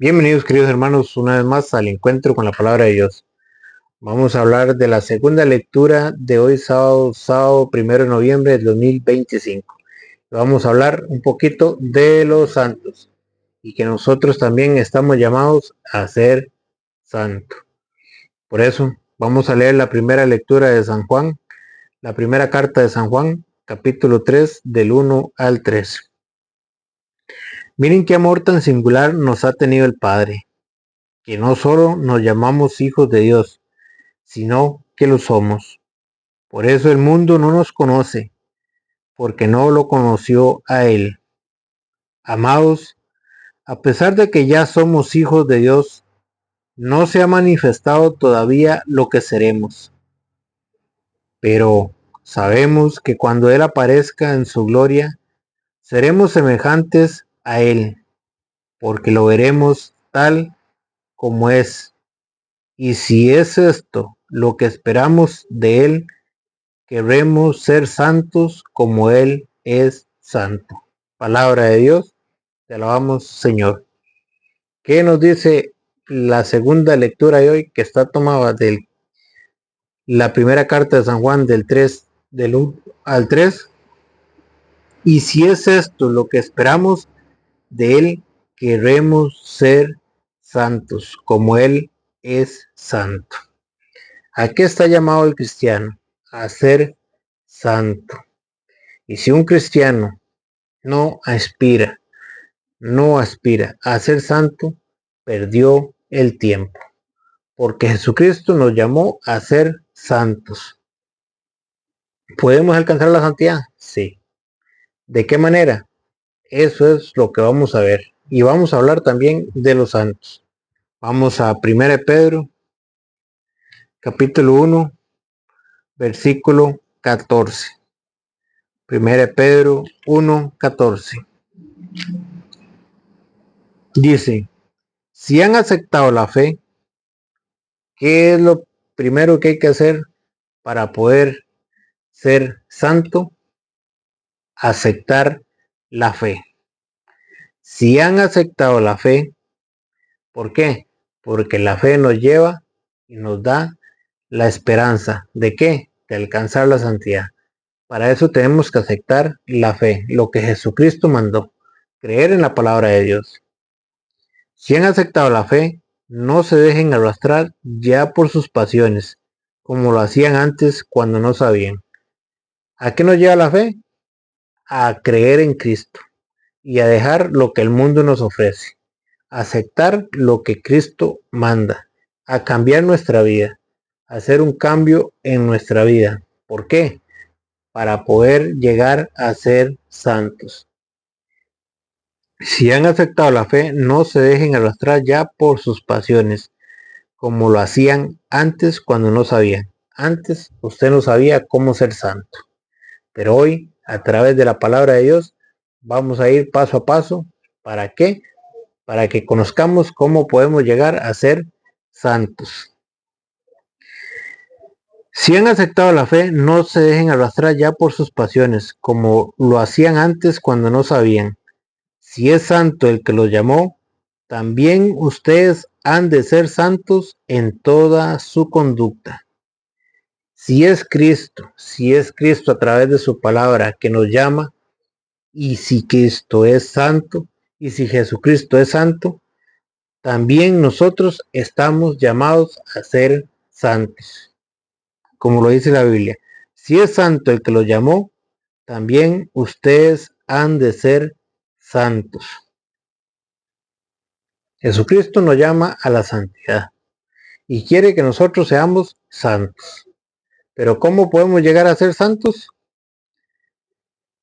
Bienvenidos queridos hermanos una vez más al encuentro con la palabra de Dios. Vamos a hablar de la segunda lectura de hoy sábado 1 de noviembre del 2025. Vamos a hablar un poquito de los santos y que nosotros también estamos llamados a ser santos. Por eso vamos a leer la primera lectura de San Juan, la primera carta de San Juan, capítulo 3 del 1 al 3. Miren qué amor tan singular nos ha tenido el Padre, que no solo nos llamamos hijos de Dios, sino que lo somos. Por eso el mundo no nos conoce, porque no lo conoció a Él. Amados, a pesar de que ya somos hijos de Dios, no se ha manifestado todavía lo que seremos. Pero sabemos que cuando Él aparezca en su gloria, seremos semejantes a Él, porque lo veremos tal como es. Y si es esto lo que esperamos de Él, queremos ser santos como Él es santo. Palabra de Dios, te alabamos, Señor. ¿Qué nos dice la segunda lectura de hoy, que está tomada de la primera carta de San Juan del 1 al 3? Y si es esto lo que esperamos de Él, queremos ser santos como Él es santo. ¿A qué está llamado el cristiano? A ser santo. Y si un cristiano no aspira a ser santo, perdió el tiempo, porque Jesucristo nos llamó a ser santos. ¿Podemos alcanzar la santidad? Sí. ¿De qué manera? Eso es lo que vamos a ver. Y vamos a hablar también de los santos. Vamos a 1 Pedro, capítulo 1, versículo 14. 1 Pedro 1, 14. Dice, si han aceptado la fe, ¿qué es lo primero que hay que hacer para poder ser santo? Aceptar la fe. Si han aceptado la fe, ¿por qué? Porque la fe nos lleva y nos da la esperanza. ¿De qué? De alcanzar la santidad. Para eso tenemos que aceptar la fe, lo que Jesucristo mandó, creer en la palabra de Dios. Si han aceptado la fe, no se dejen arrastrar ya por sus pasiones, como lo hacían antes cuando no sabían. ¿A qué nos lleva la fe? A creer en Cristo y a dejar lo que el mundo nos ofrece, a aceptar lo que Cristo manda, a cambiar nuestra vida, a hacer un cambio en nuestra vida. ¿Por qué? Para poder llegar a ser santos. Si han aceptado la fe, no se dejen arrastrar ya por sus pasiones, como lo hacían antes cuando no sabían. Antes usted no sabía cómo ser santo, pero hoy, a través de la palabra de Dios, vamos a ir paso a paso. ¿Para qué? Para que conozcamos cómo podemos llegar a ser santos. Si han aceptado la fe, no se dejen arrastrar ya por sus pasiones, como lo hacían antes cuando no sabían. Si es santo el que los llamó, también ustedes han de ser santos en toda su conducta. Si es Cristo a través de su palabra que nos llama, y si Cristo es santo, y si Jesucristo es santo, también nosotros estamos llamados a ser santos. Como lo dice la Biblia, si es santo el que los llamó, también ustedes han de ser santos. Jesucristo nos llama a la santidad y quiere que nosotros seamos santos. Pero ¿cómo podemos llegar a ser santos?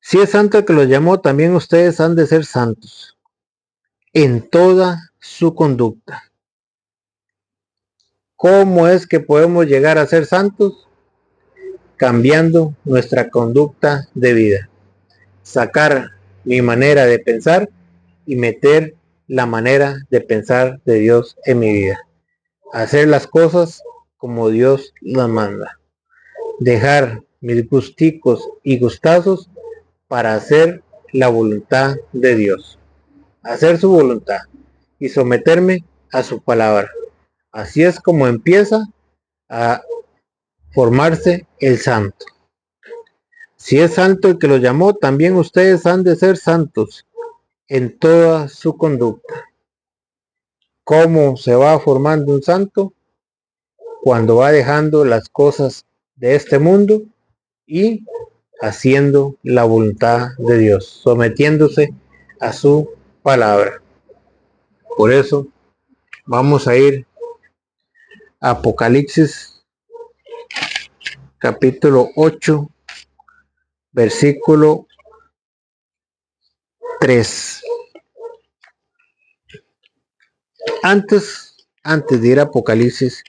Si es santo el que los llamó, también ustedes han de ser santos en toda su conducta. ¿Cómo es que podemos llegar a ser santos? Cambiando nuestra conducta de vida. Sacar mi manera de pensar y meter la manera de pensar de Dios en mi vida. Hacer las cosas como Dios las manda. Dejar mis gusticos y gustazos para hacer la voluntad de Dios. Hacer su voluntad. y someterme a su palabra. Así es como empieza a formarse el santo. Si es santo el que los llamó, también ustedes han de ser santos en toda su conducta. ¿Cómo se va formando un santo? Cuando va dejando las cosas de este mundo y haciendo la voluntad de Dios, sometiéndose a su palabra. Por eso vamos a ir a Apocalipsis capítulo 8, versículo 3. Antes de ir a Apocalipsis,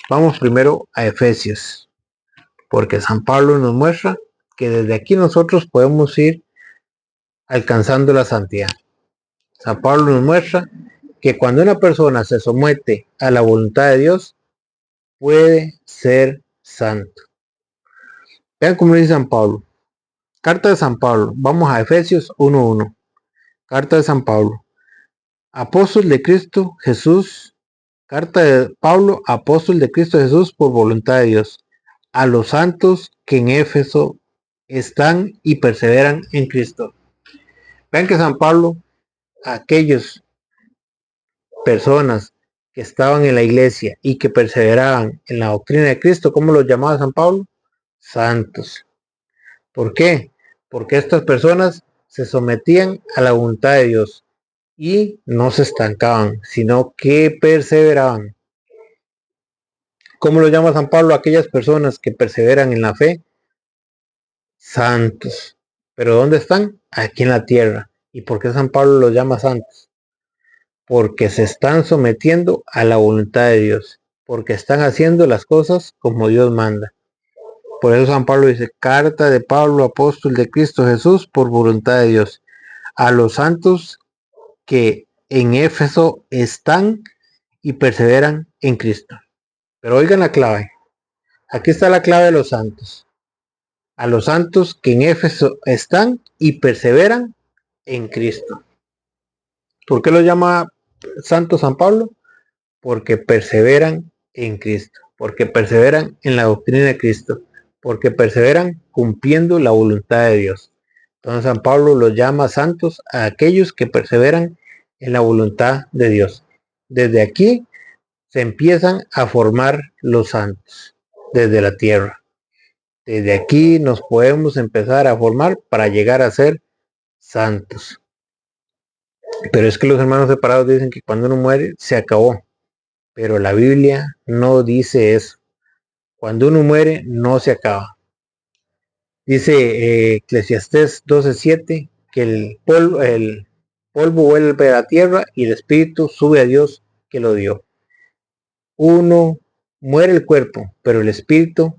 vamos primero a Efesios, porque San Pablo nos muestra que desde aquí nosotros podemos ir alcanzando la santidad. San Pablo nos muestra que cuando una persona se somete a la voluntad de Dios, puede ser santo. Vean cómo dice San Pablo. Carta de San Pablo. Vamos a Efesios 1:1. Carta de San Pablo. Apóstol de Cristo Jesús. Carta de Pablo, apóstol de Cristo Jesús por voluntad de Dios. A los santos que en Éfeso están y perseveran en Cristo. Vean que San Pablo, aquellas personas que estaban en la iglesia y que perseveraban en la doctrina de Cristo, ¿cómo los llamaba San Pablo? Santos. ¿Por qué? Porque estas personas se sometían a la voluntad de Dios y no se estancaban, sino que perseveraban. ¿Cómo lo llama San Pablo a aquellas personas que perseveran en la fe? Santos. ¿Pero dónde están? Aquí en la tierra. ¿Y por qué San Pablo los llama santos? Porque se están sometiendo a la voluntad de Dios, porque están haciendo las cosas como Dios manda. Por eso San Pablo dice, carta de Pablo, apóstol de Cristo Jesús, por voluntad de Dios, a los santos que en Éfeso están y perseveran en Cristo. Pero oigan la clave. Aquí está la clave de los santos. A los santos que en Éfeso están y perseveran en Cristo. ¿Por qué lo llama santo San Pablo? Porque perseveran en Cristo, porque perseveran en la doctrina de Cristo, porque perseveran cumpliendo la voluntad de Dios. Entonces San Pablo los llama santos a aquellos que perseveran en la voluntad de Dios. Desde aquí se empiezan a formar los santos, desde la tierra. Desde aquí nos podemos empezar a formar para llegar a ser santos. Pero es que los hermanos separados dicen que cuando uno muere se acabó. Pero la Biblia no dice eso. Cuando uno muere no se acaba. Dice Eclesiastés 12:7 que el polvo vuelve a la tierra y el espíritu sube a Dios que lo dio. Uno muere el cuerpo, pero el espíritu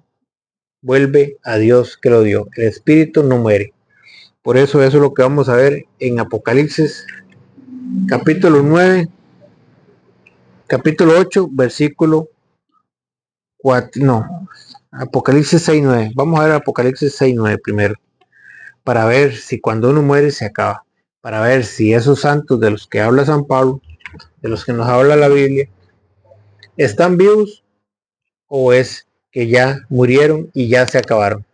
vuelve a Dios que lo dio. El espíritu no muere. Por eso es lo que vamos a ver en Apocalipsis capítulo 9, capítulo 8, versículo 4, no, Apocalipsis 6:9. Vamos a ver Apocalipsis 6:9 primero, para ver si cuando uno muere se acaba, para ver si esos santos de los que habla San Pablo, de los que nos habla la Biblia, están vivos o es que ya murieron y ya se acabaron.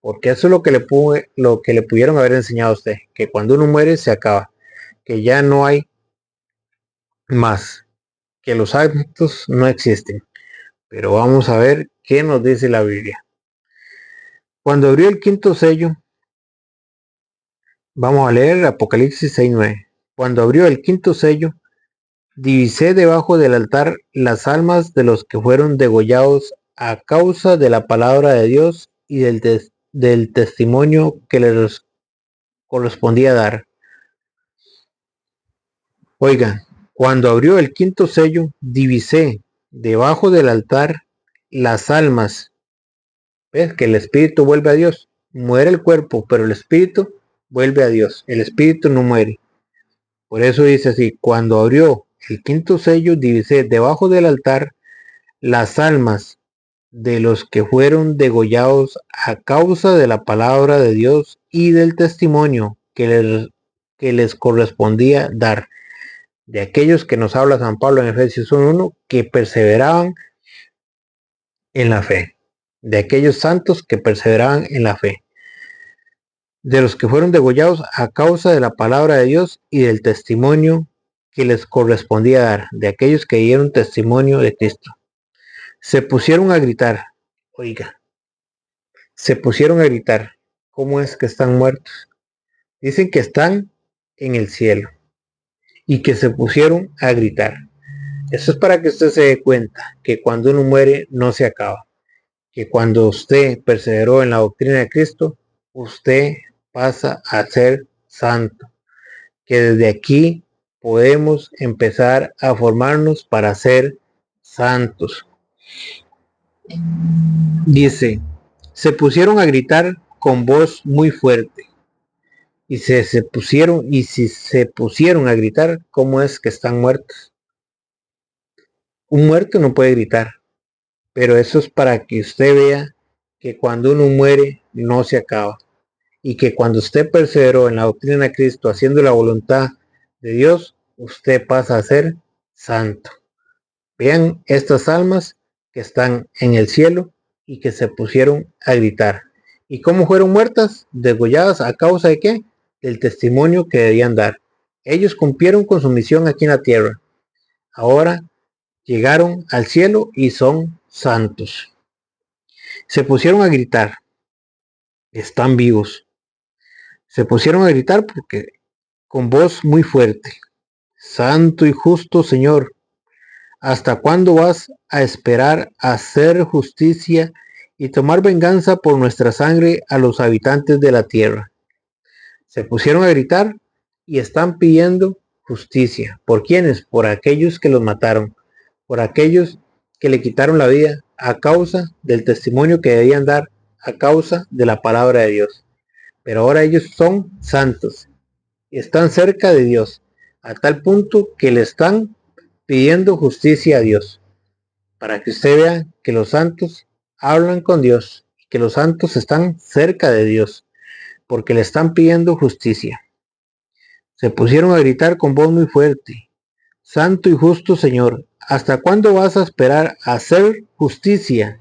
Porque eso es lo que le pudieron haber enseñado a usted, que cuando uno muere se acaba, que ya no hay más, que los santos no existen. Pero vamos a ver qué nos dice la Biblia. Cuando abrió el quinto sello, vamos a leer Apocalipsis 6:9. Cuando abrió el quinto sello, divisé debajo del altar las almas de los que fueron degollados a causa de la palabra de Dios y del testimonio que les correspondía dar. Oigan, cuando abrió el quinto sello, divisé debajo del altar las almas. ¿Ves? Que el espíritu vuelve a Dios. Muere el cuerpo, pero el espíritu vuelve a Dios. El espíritu no muere. Por eso dice así, cuando abrió el quinto sello, divisé debajo del altar las almas de los que fueron degollados a causa de la palabra de Dios y del testimonio que les correspondía dar. de aquellos que nos habla San Pablo en Efesios 1:1, que perseveraban en la fe, de aquellos santos que perseveraban en la fe, de los que fueron degollados a causa de la palabra de Dios y del testimonio que les correspondía dar, de aquellos que dieron testimonio de Cristo. Se pusieron a gritar, oiga, se pusieron a gritar, ¿cómo es que están muertos? Dicen que están en el cielo y que se pusieron a gritar. Eso es para que usted se dé cuenta que cuando uno muere no se acaba, que cuando usted perseveró en la doctrina de Cristo, usted pasa a ser santo, que desde aquí podemos empezar a formarnos para ser santos. Dice, se pusieron a gritar con voz muy fuerte. Y si se pusieron a gritar, ¿cómo es que están muertos? Un muerto no puede gritar, pero eso es para que usted vea que cuando uno muere no se acaba, y que cuando usted perseveró en la doctrina de Cristo haciendo la voluntad de Dios, usted pasa a ser santo. Vean estas almas que están en el cielo y que se pusieron a gritar. ¿Y cómo fueron muertas? Degolladas a causa de qué? Del testimonio que debían dar. Ellos cumplieron con su misión aquí en la tierra. Ahora llegaron al cielo y son santos. Se pusieron a gritar. Están vivos. Se pusieron a gritar porque con voz muy fuerte. Santo y justo Señor, ¿hasta cuándo vas a esperar a hacer justicia y tomar venganza por nuestra sangre a los habitantes de la tierra? Se pusieron a gritar y están pidiendo justicia. ¿Por quiénes? Por aquellos que los mataron, por aquellos que le quitaron la vida a causa del testimonio que debían dar, a causa de la palabra de Dios. Pero ahora ellos son santos y están cerca de Dios, a tal punto que le están pidiendo justicia a Dios, para que usted vea que los santos hablan con Dios, que los santos están cerca de Dios, porque le están pidiendo justicia. Se pusieron a gritar con voz muy fuerte, Santo y justo Señor, ¿hasta cuándo vas a esperar a hacer justicia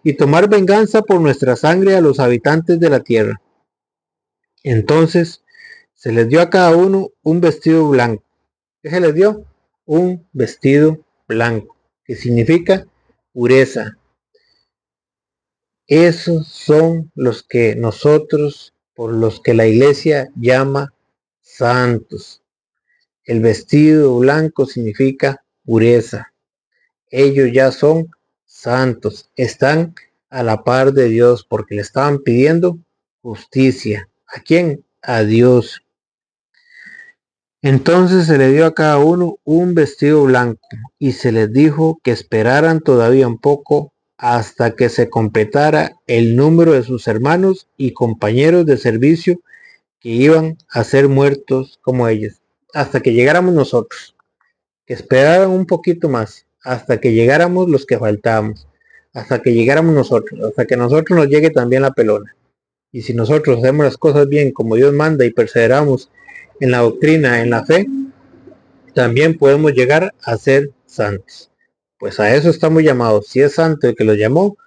y tomar venganza por nuestra sangre a los habitantes de la tierra? Entonces se les dio a cada uno un vestido blanco. ¿Qué se les dio? Un vestido blanco, que significa pureza. Esos son los que nosotros, por los que la iglesia llama santos. El vestido blanco significa pureza. Ellos ya son santos, están a la par de Dios porque le estaban pidiendo justicia. ¿A quién? A Dios. Entonces se le dio a cada uno un vestido blanco y se les dijo que esperaran todavía un poco hasta que se completara el número de sus hermanos y compañeros de servicio que iban a ser muertos como ellos, hasta que llegáramos nosotros, que esperaran un poquito más, hasta que llegáramos los que faltábamos, hasta que llegáramos nosotros, hasta que nosotros nos llegue también la pelona. Y si nosotros hacemos las cosas bien como Dios manda y perseveramos en la doctrina, en la fe, también podemos llegar a ser santos. Pues a eso estamos llamados. Si es santo el que los llamó,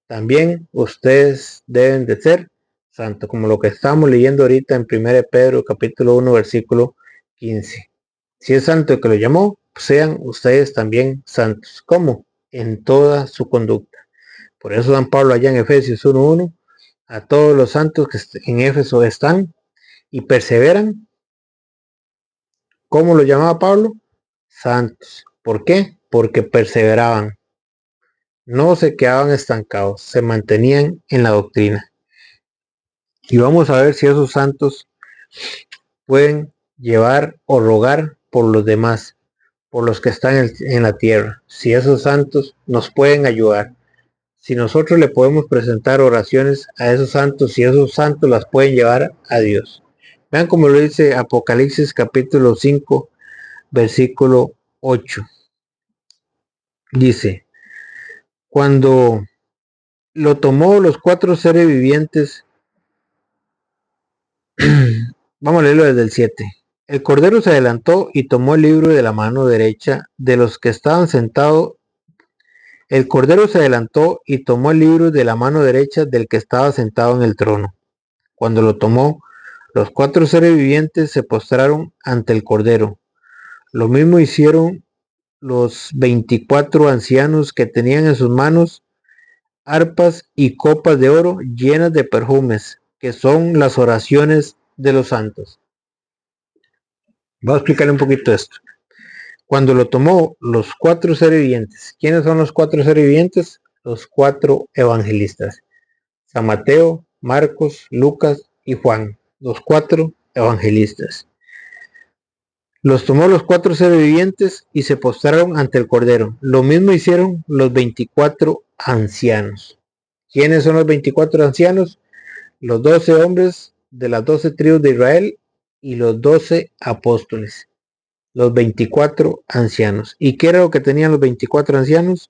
también ustedes deben de ser santos, como lo que estamos leyendo ahorita en 1 Pedro capítulo 1 versículo 15. Si es santo el que los llamó, sean ustedes también santos. ¿Cómo? En toda su conducta. Por eso San Pablo allá en Efesios 1:1, a todos los santos que en Éfeso están y perseveran. ¿Cómo lo llamaba Pablo? Santos. ¿Por qué? Porque perseveraban. No se quedaban estancados, se mantenían en la doctrina. Y vamos a ver si esos santos pueden llevar o rogar por los demás, por los que están en la tierra. Si esos santos nos pueden ayudar. Si nosotros le podemos presentar oraciones a esos santos, si esos santos las pueden llevar a Dios. Vean como lo dice Apocalipsis capítulo 5, versículo 8. Dice, cuando lo tomó los 4 seres vivientes, vamos a leerlo desde el 7. El cordero se adelantó y tomó el libro de la mano derecha de los que estaban sentados. El cordero se adelantó y tomó el libro de la mano derecha del que estaba sentado en el trono. Cuando lo tomó, los 4 seres vivientes se postraron ante el cordero. Lo mismo hicieron los 24 ancianos que tenían en sus manos arpas y copas de oro llenas de perfumes, que son las oraciones de los santos. Voy a explicarle un poquito esto. Cuando lo tomó los 4 seres vivientes, ¿quiénes son los 4 seres vivientes? Los 4 evangelistas: San Mateo, Marcos, Lucas y Juan, los 4 evangelistas. Los tomó los 4 seres vivientes y se postraron ante el cordero. Lo mismo hicieron los 24 ancianos. ¿Quiénes son los 24 ancianos? Los 12 hombres de las 12 tribus de Israel y los 12 apóstoles. Los 24 ancianos. ¿Y qué era lo que tenían los 24 ancianos?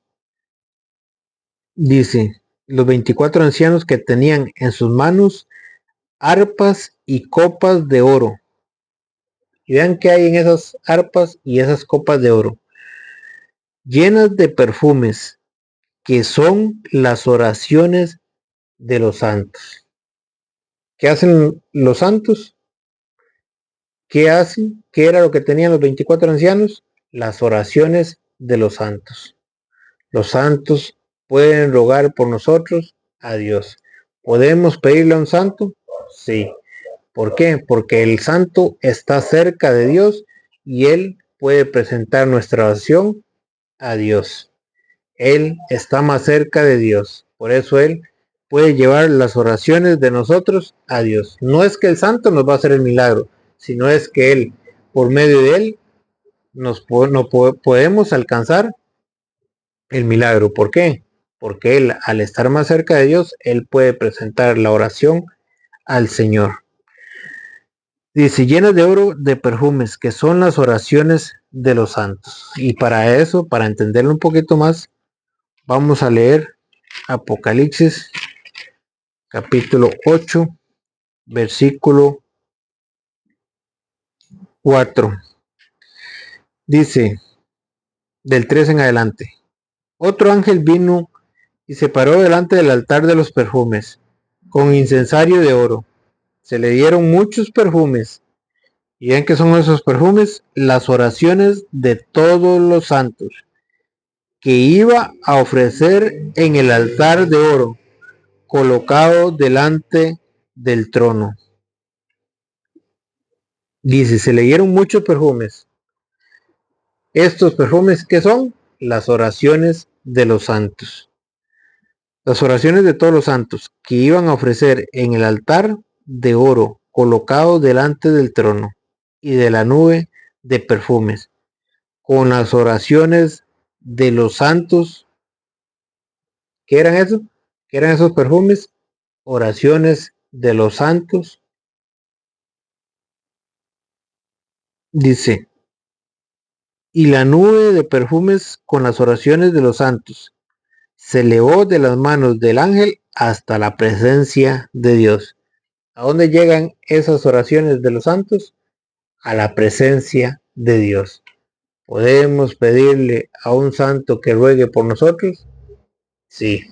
Dice, los 24 ancianos que tenían en sus manos arpas y copas de oro. Y vean qué hay en esas arpas y esas copas de oro, llenas de perfumes, que son las oraciones de los santos. ¿Qué hacen los santos? ¿Qué hacen? ¿Qué era lo que tenían los 24 ancianos? Las oraciones de los santos. Los santos pueden rogar por nosotros a Dios. ¿Podemos pedirle a un santo? Sí. ¿Por qué? Porque el santo está cerca de Dios y él puede presentar nuestra oración a Dios. Él está más cerca de Dios. Por eso él puede llevar las oraciones de nosotros a Dios. No es que el santo nos va a hacer el milagro, sino es que él, por medio de él, podemos alcanzar el milagro. ¿Por qué? Porque él, al estar más cerca de Dios, él puede presentar la oración al Señor. Dice, llenas de oro de perfumes, que son las oraciones de los santos. Y para eso, para entenderlo un poquito más, vamos a leer Apocalipsis capítulo 8, versículo 4. Dice, del 3 en adelante. Otro ángel vino y se paró delante del altar de los perfumes, con incensario de oro. Se le dieron muchos perfumes. ¿Y ven qué son esos perfumes? Las oraciones de todos los santos, que iba a ofrecer en el altar de oro, colocado delante del trono. Dice, se le dieron muchos perfumes. Estos perfumes, ¿qué son? Las oraciones de los santos. Las oraciones de todos los santos que iban a ofrecer en el altar de oro colocado delante del trono y de la nube de perfumes, con las oraciones de los santos. ¿Qué eran eso? ¿Qué eran esos perfumes? Oraciones de los santos. Dice, y la nube de perfumes con las oraciones de los santos se elevó de las manos del ángel hasta la presencia de Dios. ¿A dónde llegan esas oraciones de los santos? A la presencia de Dios. ¿Podemos pedirle a un santo que ruegue por nosotros? Sí.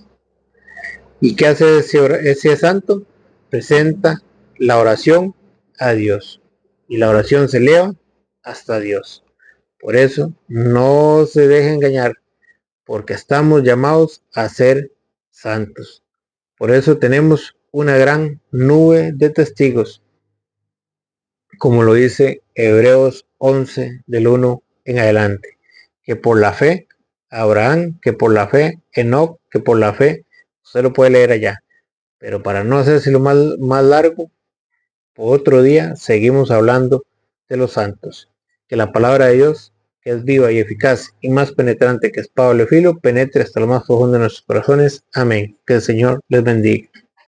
¿Y qué hace ese santo? Presenta la oración a Dios. Y la oración se eleva hasta Dios. Por eso, no se deje engañar, porque estamos llamados a ser santos. Por eso tenemos una gran nube de testigos, como lo dice Hebreos 11 del 1 en adelante, que por la fe Abraham, que por la fe Enoc, que por la fe, usted lo puede leer allá, pero para no hacerse lo más largo, por otro día seguimos hablando de los santos. Que la palabra de Dios, que es viva y eficaz y más penetrante que espada de filo, penetre hasta lo más profundo de nuestros corazones. Amén. Que el Señor les bendiga.